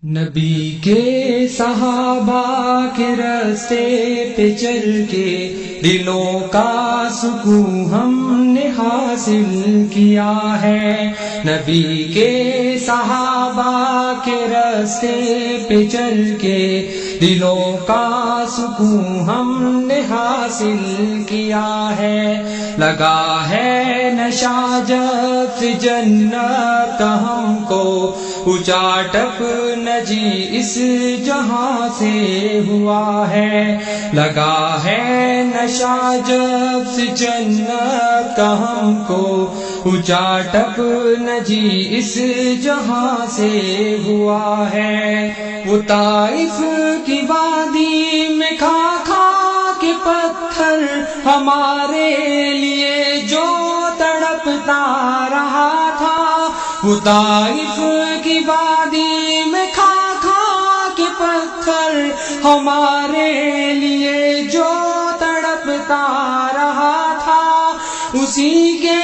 نبی کے صحابہ کے راستے پہ چل کے دلوں کا سکون ہم نے حاصل کیا ہے۔ نبی کے صحابہ کے راستے پہ چل کے دلوں کا سکون ہم نے حاصل کیا ہے۔ لگا ہے نشہ جب سے جنت کا ہم کو، اونچا ٹپ نجی اس جہاں سے ہوا ہے۔ لگا ہے نشہ جب سے جنت کا ہم کو، اونچا ٹپ نجی اس جہاں سے ہوا ہے۔ وہ طائف کی وادی میں کھا کھا کے پتھر ہمارے لیے جو تڑپتا رہا تھا، وہ طائف کی وادی میں کھا کھا کے پتھر ہمارے لیے جو تڑپتا رہا تھا، اسی کے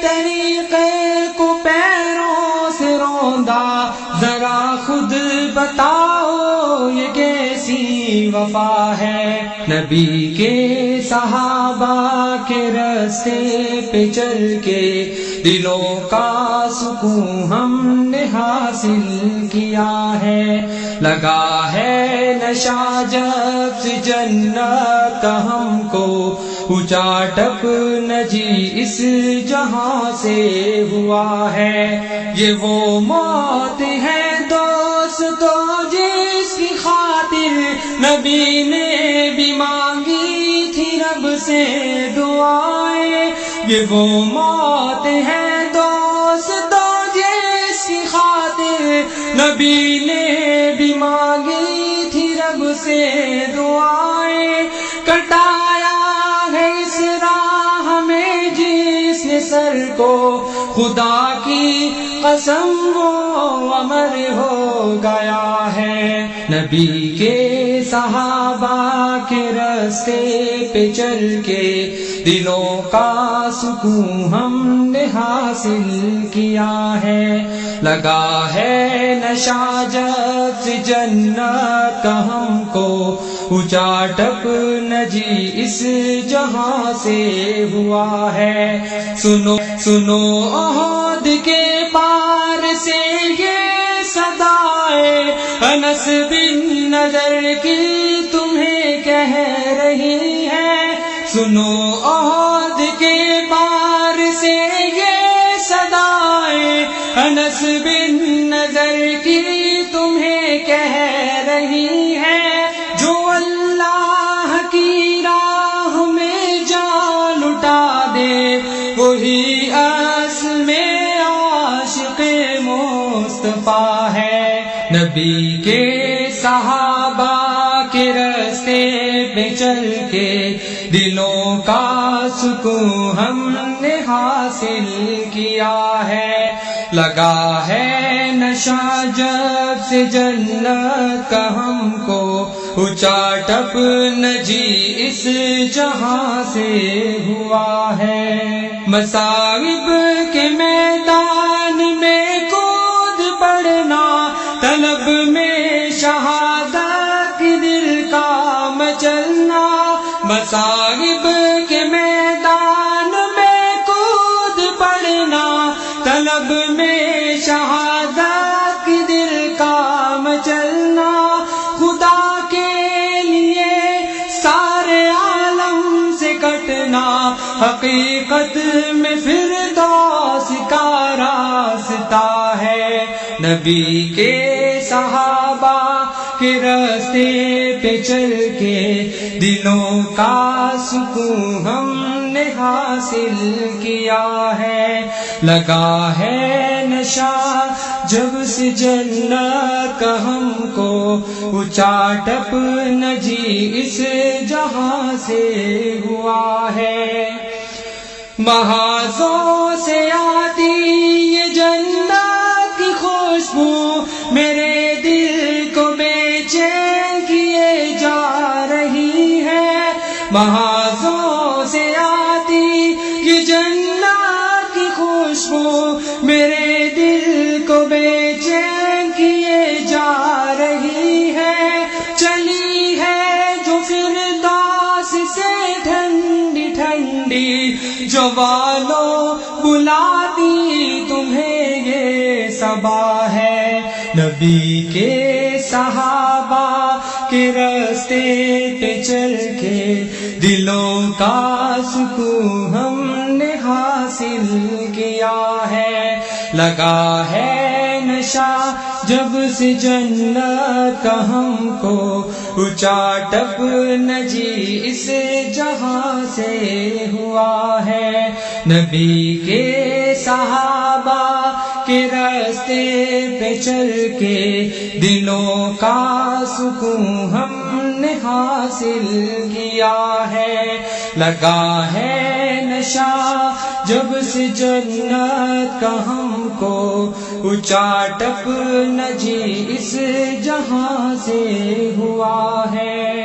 طریقے کو پیروں سے روندا۔ ذرا خود بتاؤ یہ کیسی وفا ہے۔ نبی کے صحابہ کے راستے پہ چل کے دلوں کا سکون ہم نے حاصل کیا ہے۔ لگا ہے نشہ جب سے جنت کا ہم کو، اونچا ٹپ نجی اس جہاں سے ہوا ہے۔ یہ وہ موت ہے دوستو جس کی خاطر نبی نے بھی مانگی تھی رب سے دعائیں۔ یہ وہ موت ہے دوستو جس کی خاطر نبی نے بھی مانگی تھی رب سے دعائیں۔ کٹایا ہے اس راہ میں جس نے سر کو، خدا کی قسم وہ امر ہو گیا ہے۔ نبی کے صحابہ کے راستے پہ چل کے دلوں کا سکون ہم نے حاصل کیا ہے۔ لگا ہے نشہ جب سے جنت کا ہم کو، اونچا ٹپ نجی اس جہاں سے ہوا ہے۔ سنو سنو احد کے پار سے یہ صدائے انس بن نضر کی تمہیں کہہ رہی ہے۔ سنو احد کے پار سے یہ صدائے انس بن نضر کی تمہیں کہہ رہی ہے۔ جو اللہ کی راہ میں جان لٹا دے وہی اصل میں عاشق مصطفیٰ ہے۔ نبی کے صحابہ کے راستے پہ چل کے دلوں کا سکون ہم نے حاصل کیا ہے۔ لگا ہے نشہ جب سے جنت کا ہم کو، اونچا ٹپ نجی اس جہاں سے ہوا ہے۔ مصائب کے میدان میں کود پڑنا، طلب میں شہادت دل کا مچلنا۔ مصائب کے میدان میں کود پڑنا، طلب میں شہادت دل کا مچلنا۔ خدا کے لیے سارے عالم سے کٹنا، حقیقت میں فردوس کا راستہ ہے۔ نبی کے صحابہ کے راستے پہ چل کے دلوں کا سکون ہم نے حاصل کیا ہے۔ لگا ہے نشہ جب سے جنت کا ہم کو، اونچا ٹپ نجی اس جہاں سے ہوا ہے۔ محاذوں سے آتی یہ جنت کی خوشبو میرے دل کو بے چین کیے جا رہی ہے۔ محاذوں سے آتی یہ جنت کی خوشبو میرے دل کو بے چین کیے جا نبی کے صحابہ کے راستے پہ چل کے دلوں کا سکون ہم نے حاصل کیا ہے، لگا ہے نشہ جب سے جنت کا ہم کو، اونچا ٹپ نجی اس جہاں سے ہوا ہے۔ نبی کے صحابہ کے راستے پہ چل کے دلوں کا سکون ہم نے حاصل کیا ہے، لگا ہے نشہ جب سے جنت کا ہم کو، اونچا ٹپ نجی اس جہاں سے ہوا ہے۔